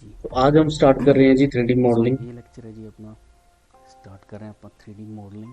जी। तो आज हम स्टार्ट कर रहे हैं जी 3D सो मॉडलिंग। ये लेक्चर है जी अपना, स्टार्ट कर रहे हैं अपना 3D मॉडलिंग।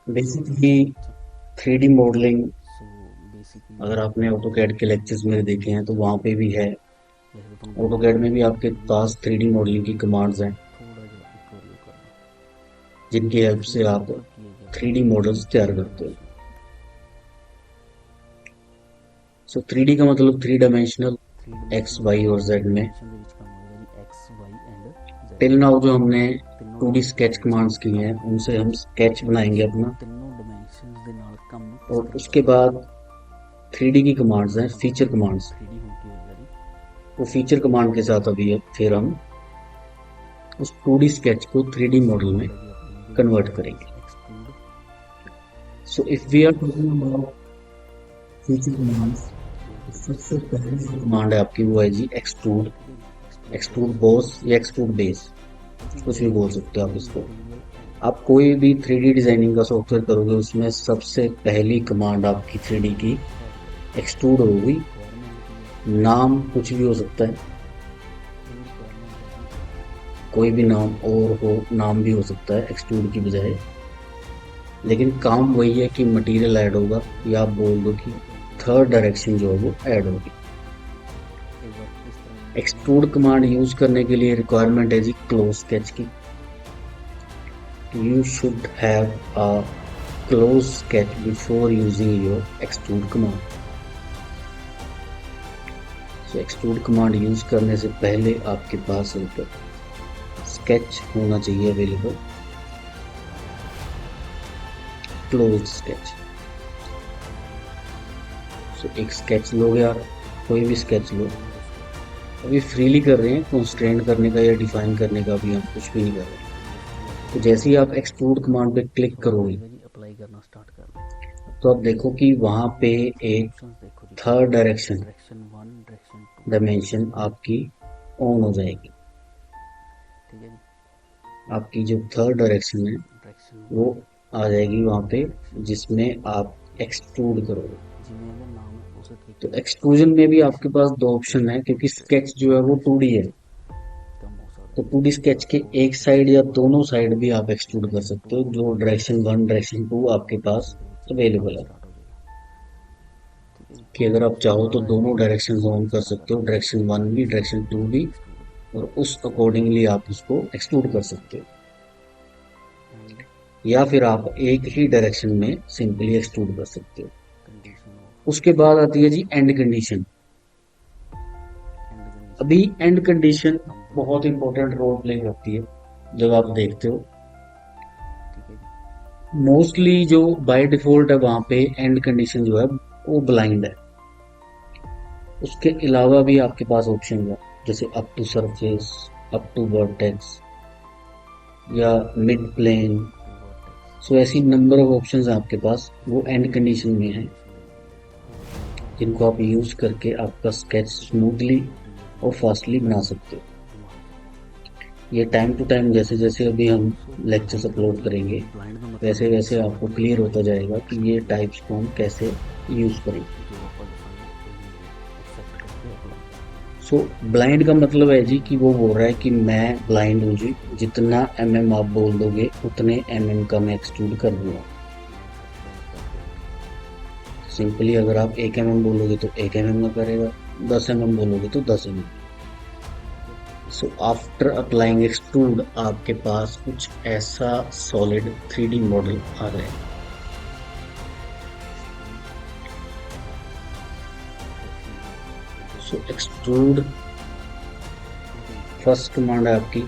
बेसिकली अच्छा। 3D मॉडलिंग सो बेसिकली अगर आपने ऑटोकैड के लेक्चर्स मेरे देखे हैं तो वहाँ पे भी है। जैसे कि अपन बोल ऑटोकैड में भी रहे आपके हैं भी पास 3D मॉडलिंग की कमांड्स हैं थोड़ा जो एक और व्यू करना। जिनकी हेल्प से 3D का आप मतलब कि है कि अपना 3D मॉडल्स तैयार थ्री करते हो। डायमेंशनल। सो 3D का मतलब three dimensional, three X dimensional Y मतलब और जेड में। डायमेंशन ਦੇ ਵਿੱਚ ਕੰਮ ਹੋਏਗਾ ਜੀ X Y and till Z. Now जो हमने ਤਿੰਨੋਂ 2D ਡਾਇਮੈਂਸ਼ਨਸ स्केच ਦੇ ਵਿੱਚ कमांड्स की हैं ਕੰਮ उनसे हम ठीक स्केच है जी। बनाएंगे सो अपना। ਤਿੰਨੋਂ ਡਾਇਮੈਂਸ਼ਨਸ ਦੇ ਨਾਲ ਕੰਮ ਕਿਸ और ਤਰ੍ਹਾਂ उसके ਕਰਨਾ बाद 3D की ਹੁਣ कमांड्स हैं ਆਪਾਂ फीचर देखो कमांड्स। 3D होम की होएगा जी। वो फीचर कमांड के साथ अभी फिर हम उस 2D स्केच को 3D फर्स्ट मॉडल में कमांड है जी अपनी जो विच कन्वर्ट इज करेंगे। Extrude. So if we are talking about feature commands, तो सबसे पहली जो कमांड है आपकी वो है जी एक्सट्रूड। ठीक है जी। एक्सट्रूड एक्सट्रूड बॉस बॉस या एक्सट्रूड बेस, विच इज कुछ भी बोल सकते हो आप इसको। मटेरियल आप कोई भी 3D डिजाइनिंग का सॉफ्टवेयर करोगे उसमें सबसे पहली कमांड आपकी 3D की एक्सट्रूड होगी। रिक्वायरमेंट की है। नाम कुछ भी हो सकता है, ये रिक्वायरमेंट है जी। कोई भी नाम और हो, नाम भी हो सकता है एक्सट्रूड की बजाय। लेकिन काम वही है कि मटेरियल ऐड होगा, या आप बोल दो कि थर्ड डायरेक्शन जो है वो ऐड होगी। ये वर्क किस तरह करना है जी। एक्सट्रूड कमांड यूज करने के लिए रिक्वायरमेंट है जी क्लोज स्केच की। You should have a close sketch before using your extrude command. So extrude command use करने से पहले आपके पास एक स्केच होना चाहिए अवेलेबल, क्लोज स्केच। सो एक स्केच लोगे आप, कोई भी स्केच लो। अभी फ्रीली कर रहे हैं, कंस्ट्रेंट करने का या डिफाइन करने का भी हम कुछ भी नहीं कर रहे। तो जैसे ही आप एक्सट्रूड कमांड पे क्लिक तो अपन करोगे सीधा जी अप्लाई करना स्टार्ट कर दें। तो आप देखो कि वहां पे एक ऑप्शंस देखो जी पहले। Third direction direction one direction two. Dimension आपकी ऑन हो जाएगी। ठीक है जी। आपकी जो थर्ड डायरेक्शन है डायरेक्शन वो वन आ जाएगी वहां पे, डायरेक्शन जिसमें आप एक्सट्रूड करोगे। जिमें का नाम है उस तरीके तो ना एक्सट्रूजन में भी आपके डायरेक्शन पास दो टू ऑप्शन है क्योंकि स्केच डायरेक्शन जो है वन वो डायरेक्शन 2D टू है। कम हो सकता तो है 2D जी। स्केच के और एक डायरेक्शन साइड या दोनों वन साइड भी आप एक्सट्रूड कर डायरेक्शन सकते टू हो, जो डायरेक्शन वन डायरेक्शन टू आपके दोनों पास डायरेक्शन के अवेलेबल काम है। स्टार्ट हो जाएगा। ठीक है जी। कि अगर आप उसके चाहो तो बाद आएगा दोनों जी डायरेक्शन ऑन कर इस तरह सकते हो, करना है डायरेक्शन वन भी डायरेक्शन टू भी, एक्सट्रूड और उस अकॉर्डिंगली आप उसको एक्सट्रूड कर सकते हो। एंड या फिर आप एक ही डायरेक्शन में सिंपली एक्सट्रूड कर सकते हो। कंडीशन ऑफ उसके बाद आती है जी एंड कंडीशन। एंड अभी कंडीशन एंड कंडीशन हम बहुत बताएंगे। इंपॉर्टेंट रोल प्ले करती है जब आप देखते हो। ठीक है जी। मोस्टली जो बाय डिफॉल्ट है वहां पे एंड कंडीशन जो है वो ब्लाइंड है। उसके अलावा भी आपके पास ऑप्शन है, जैसे up to surface, up to vertex या mid plane. Up to vertex so ऐसी नंबर ऑफ ऑप्शंस हैं आपके पास, वो एंड कंडीशन में है, कंडीशन दे दी है जी। हाँ अपने को जिनको आप यूज करके आपका स्केच ठीक है जी। स्मूथली जो भी है जो और फास्टली बना सकते हो। बना सकते ये टाइम टू टाइम जैसे जैसे अभी हम हैं। सो लेक्चर्स ब्लाइंड का अपलोड मतलब क्या करेंगे है जी। ब्लाइंड का मतलब वैसे है जी वैसे आपको सिंपली क्लियर होता अप्लाइंग जाएगा कि ये एक्सट्रूड टाइप्स को हम कैसे यूज करें। जो आप दसांगे वही एक्सेप्ट करके अप्लाई करना सो ब्लाइंड का मतलब है जी कि वो बोल रहा है कि मैं ब्लाइंड हूँ जी, जितना आप बोल दोगे उतने का मैं एक्सट्रूड कर दूंगा। है। एक्सट्रूड करके सिंपली अगर आप 1 बोलोगे तो 1 में करेगा, 10 बोलोगे तो 10 ठीक है जी। सो आफ्टर अप्लाइंग एक्सट्रूड आपके पास कुछ ऐसा सॉलिड 3D मॉडल आ गया। Extrude direction one so direction two. Extrude ठीक है जी। फर्स्ट कमांड है आपकी।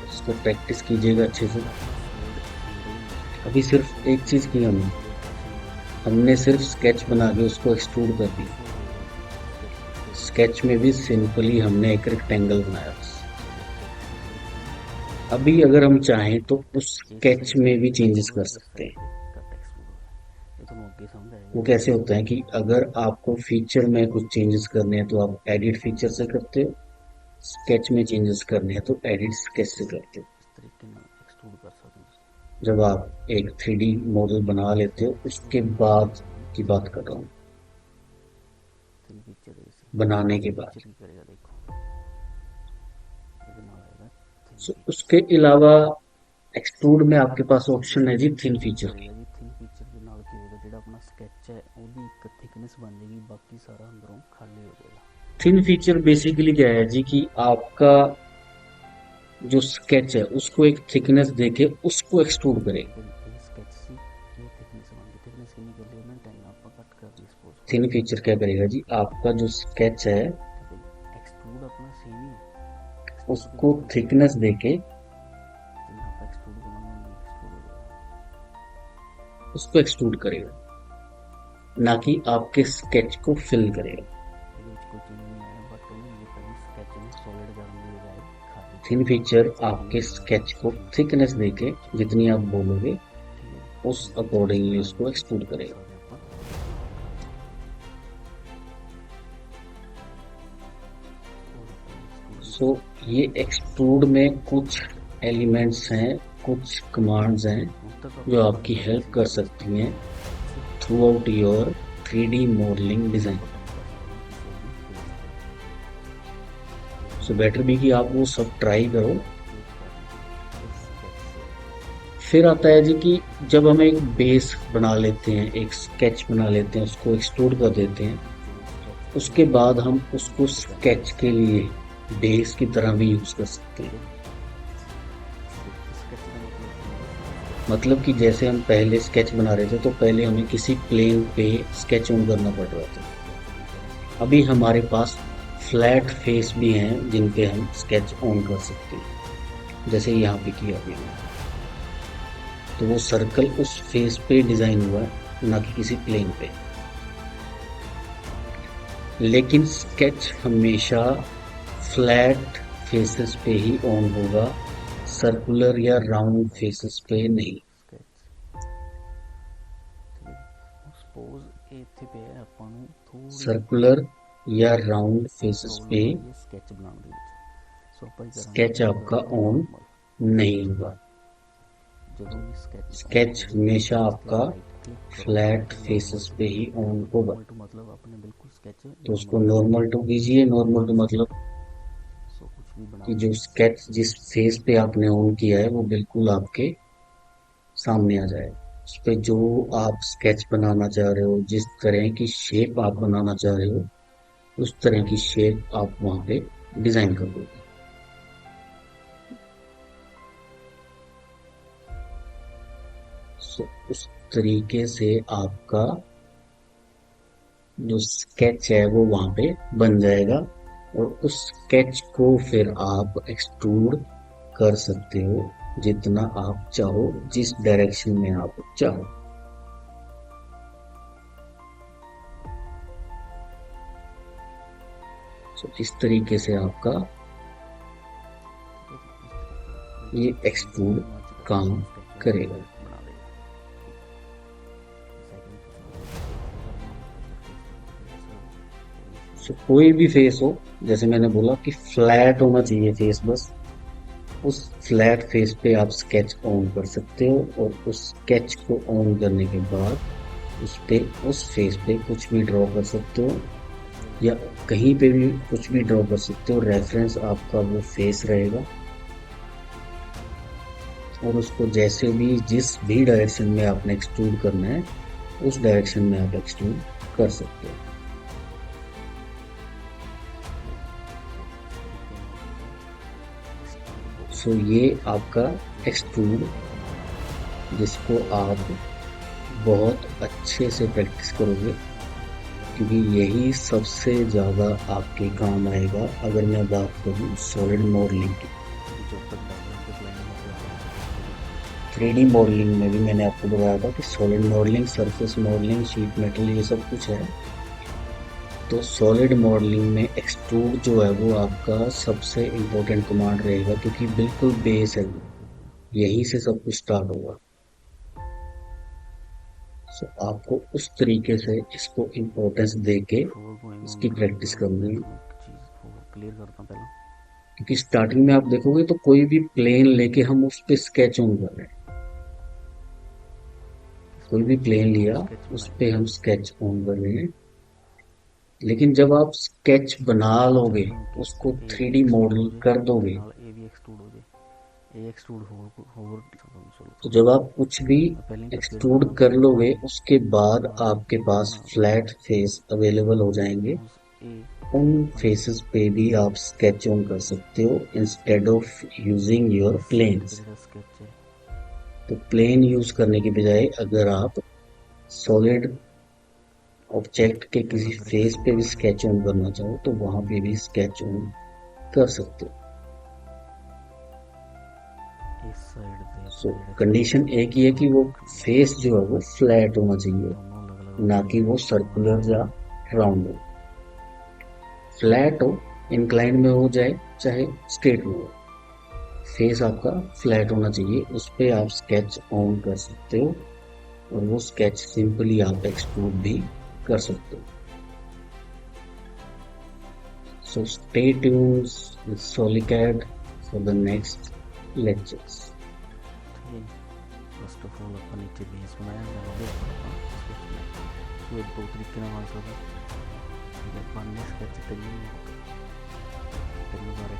इसको प्रैक्टिस कीजिएगा अच्छे से। ये अपना सॉलिड फिंगरिंग मोशन अभी सिर्फ ठीक है एक चीज की हमने जी। ये डायरेक्शन वन हमने डायरेक्शन सिर्फ टू स्केच बना के उसको एक्सट्रूड कर दिया। बिफोर होगा जी उसके पीछे स्केच में भी सिंपली हमने एक रेक्टेंगल बनाया बस। Selected everything. अभी अगर हम चाहें तो उस इस स्केच साइड पे में भी एक्सट्रूड चेंजेस हो कर रहा है इस सकते साइड हैं। पे कट एक्सट्रूड हो रहा है। ये तो आगे समझ आएगा वो जी। कैसे होता है कि अगर आपको फीचर में कुछ चेंजेस करने हैं तो आप एडिट फीचर से करते हो, स्केच में चेंजेस करने हैं तो एडिट स्केच से करते हो। इस तरीके ना एक्सट्रूड कर सकते हैं ਤੁਸੀਂ। जब आप एक 3D मॉडल बना लेते हो एक्सट्रूड उसके करके बाद दिखाता हूँ की बात कर रहा हूँ, तीन पिक्चर है इसे। बनाने के एक बाद। पिक्चर की करेगा देखो। ਦੇ ਨਾਲ ਆਏਗਾ थिन सो फीचर। उसके अलावा एक्सट्रूड में आपके पास ऑप्शन है जी थिन ਕੀ फीचर की। ਹੋਏਗਾ ਜੀ ਥਿਨ ਫੀਚਰ ਦੇ ਨਾਲ ਕੀ ਹੋਏਗਾ, ਜਿਹੜਾ ਆਪਣਾ ਸਕੈਚ ਹੈ ਉਹਦੀ ਇੱਕ ਥਿਕਨੈਸ ਬਣ ਜਾਏਗੀ, ਬਾਕੀ ਸਾਰਾ ਅੰਦਰੋਂ ਖਾਲੀ ਹੋ ਜਾਏਗਾ। थिन फीचर बेसिकली क्या है जी कि आपका जो स्केच है उसको एक थिकनेस देके उसको एक्सट्रूड करेगा। ਠੀਕ ਹੈ ਜੀ, ਇਹ ਸਕੈਚ ਸੀ, ਇਹ ਥਿਕਨੈਸ ਬਣ ਗਈ। ਥਿਕਨੈਸ ਕਿੰਨੀ ਕਰ ਲਈ ਉਹਨੇ, 10 ਆਪਾਂ ਕੱਟ ਕਰ ਲਈ ਸਪੋਜ਼ ਕਰੋ। थिन फीचर क्या करेगा जी, आपका जो स्केच है ठीक है जी, एक्सट्रूड अपना सेम ही है, एक्सट्रूड के उसको ਵਿੱਚ भी थिकनेस देके जिन्हें आप एक्सट्रूड बनाना एक्सट्रूड हो जाएगा। उसको एक्सट्रूड करेगा, ना कि आपके स्केच को फिल करेगा। ਇਹਦੇ ਵਿੱਚ ਕੋਈ ਚੇंज नहीं आया, बट ਉਹਨੇ ये कभी स्केच में सॉलिड करने की बजाय खाली थिन फीचर आपके थिन स्केच को थिन थिकनेस थिन देके फीचर। जितनी आप बोलोगे ठीक है, उस थिन फीचर अकॉर्डिंगली इसका उसको ये एक्सट्रूड कर करेगा। सकते हैं अपन। और अपन एक्सट्रूड सो ये एक्सट्रूड में कुछ एलिमेंट्स हैं, कुछ कमांड्स हैं उन तक जो अपन आपकी पढ़ेंगे हेल्प कर बेसिकली सकती हैं से through out your 3D modelling design. Button कर सकते हैं किसी भी फेस पे। सो बेटर भी कि आप वो सब ट्राई करो। क्लिक कर इस स्केच से फिर आता है जी कि जब हम एक बेस बना लेते हैं, एक स्केच बना लेते हैं, उसको एक्सट्रूड कर देते हैं, जो स्केच उसके है बाद हम उसको उसको डिजाइन कर स्केच के सकते लिए बेस की तरह भी यूज कर सकते हैं। हैं। स्केच का मतलब मतलब कि जैसे हम पहले स्केच बना रहे थे तो पहले हमें किसी प्लेन पे स्केच ऑन करना पड़ रहा था। अभी हमारे पास फ्लैट फेस भी हैं जिन पे हम स्केच ऑन कर सकते हैं, जैसे यहाँ पे किया गया। तो वो सर्कल उस फेस पे डिजाइन हुआ है, ना कि किसी प्लेन पे। लेकिन स्केच हमेशा फ्लैट फेसेस पे ही ऑन होगा, सर्कुलर या राउंड फेसेस पे नहीं। स्केच ठीक है जी। सपोज ਇਹ ਇੱਥੇ ਪਿਆ ਆਪਾਂ ਨੂੰ ਥੋੜੀ सर्कुलर या राउंड फेसेस पे ਪ੍ਰੋਬਲਮ ਆ ਰਹੀ ਹੈ ਸਕੈਚ ਬਣਾਉਣ ਦੇ ਵਿੱਚ। ਸੋ ਆਪਾਂ ਹੀ ਕਰਾਂਗੇ स्केच ਇਹਨੂੰ आपका ਕਰਾਂਗੇ ऑन ਨੋਰਮਲ। नहीं होगा। ਜਦੋਂ भी ਸਕੈਚ ਔਨ स्केच ਹੋਵੇ हमेशा ਸਕੈਚ ਤੇ आपका ਰਾइट क्लिक करो फ्लैट जाके नॉर्मल फेसेस टू पे ही क्लिक ऑन करो। होगा। नॉर्मल टू मतलब आपने बिल्कुल स्केच तो उसको नॉर्मल कर नॉर्मल दिया। टू कीजिए। नॉर्मल टू मतलब सो कुछ भी कि बनाओ। जो स्केच जिस फेस पे आपने ऑन किया है वो बिल्कुल आपके सामने आ जाए। उस पे जो आप स्केच बनाना चाह रहे हो, जिस तरह की शेप आप बनाना चाह रहे हो, उस तरह की शेप आप वहां पे डिजाइन कर दोगे। सो उस तरीके से आपका जो स्केच है वो वहां पे बन जाएगा और उस स्केच को फिर आप एक्सट्रूड कर सकते हो जितना आप चाहो, जिस डायरेक्शन में आप चाहो। सो इस तरीके से आपका ये एक्सट्रूड काम करेगा। सो कोई भी फेस हो, जैसे मैंने बोला कि फ्लैट होना चाहिए फेस, बस उस फ्लैट फेस पे आप स्केच ऑन कर सकते हो और उस स्केच को ऑन करने के बाद उस पे उस फेस पे कुछ भी ड्रॉ कर सकते हो या कहीं पे भी कुछ भी ड्रॉ कर सकते हो। रेफरेंस आपका वो फेस रहेगा और उसको जैसे भी जिस भी डायरेक्शन में आपने एक्सट्रूड करना है उस डायरेक्शन में आप एक्सट्रूड कर सकते हो। सो ये आपका एक्सट्रूड, जिसको आप बहुत अच्छे से प्रैक्टिस करोगे क्योंकि यही सबसे ज़्यादा आपके काम आएगा अगर मैं बात करूँ सॉलिड मॉडलिंग की। 3D मॉडलिंग में भी मैंने आपको बताया था कि solid modelling, surface modelling, sheet metal, ये सब कुछ है। तो सॉलिड मॉडलिंग में एक्सट्रूड जो है वो आपका सबसे इम्पोर्टेंट कमांड रहेगा क्योंकि बिल्कुल बेस है, यहीं से सब कुछ स्टार्ट होगा। सो आपको उस तरीके से इसको इम्पोर्टेंस देके इसकी प्रैक्टिस करनी है क्लियर करता पहला क्योंकि स्टार्टिंग में आप देखोगे तो कोई भी प्लेन लेके हम उस पे स्केच ऑन कर रहे हैं। कोई भी प्लेन लिया उस पे हम स्केच ऑन कर रहे हैं, लेकिन जब आप स्केच बना लोगे, उसको 3D मॉडल कर दोगे, भी एक्सट्रूड हो जाए, ये एक्सट्रूड होर चलो तो जब आप कुछ भी पहले तस्वीर एक्सट्रूड बना कर लो लोगे उसके बाद बना लो आपके पास बना लो फ्लैट फेस अवेलेबल हो जाएंगे। उस ए उन फाइल फेसेस पे भी आप स्केच ऑन कर सकते हो इंस्टेड ऑफ यूजिंग योर इस साइड पे प्लेन्स। जो स्केच है तो प्लेन यूज करने के बजाय अगर आप सॉलिड ऑब्जेक्ट के जब किसी अगर फेस पे भी एक्सट्रूड करना स्केच ऑन करना चाहो तो वहां पे भी स्केच ऑन कर सकते हो। इस साइड पे सो अपना जो एक्सट्रूड कंडीशन एक ही है कि वो फेस जो है वो फ्लैट होना चाहिए, दोनों अलग अलग ना कि वो रोटेट करवा सर्कुलर या राउंड हो। फ्लैट हो, इंक्लाइन में हो जाए चाहे स्ट्रेट में हो, फेस आपका फ्लैट होना चाहिए, उस पे आप स्केच ऑन कर सकते हो और वो स्केच सिंपली आप एक्सट्रूड भी कर सकते हो। सो स्टे ट्यून्ड विद सोलिकैड फॉर द नेक्स्ट लेक्चर्स। ठीक। फर्स्ट ऑफ ऑल अपन नीचे बेस बनाया जाएगा स्केच में, तो एक दो तरीके ना बन सकता है, बनने स्केच करिए, करिए बार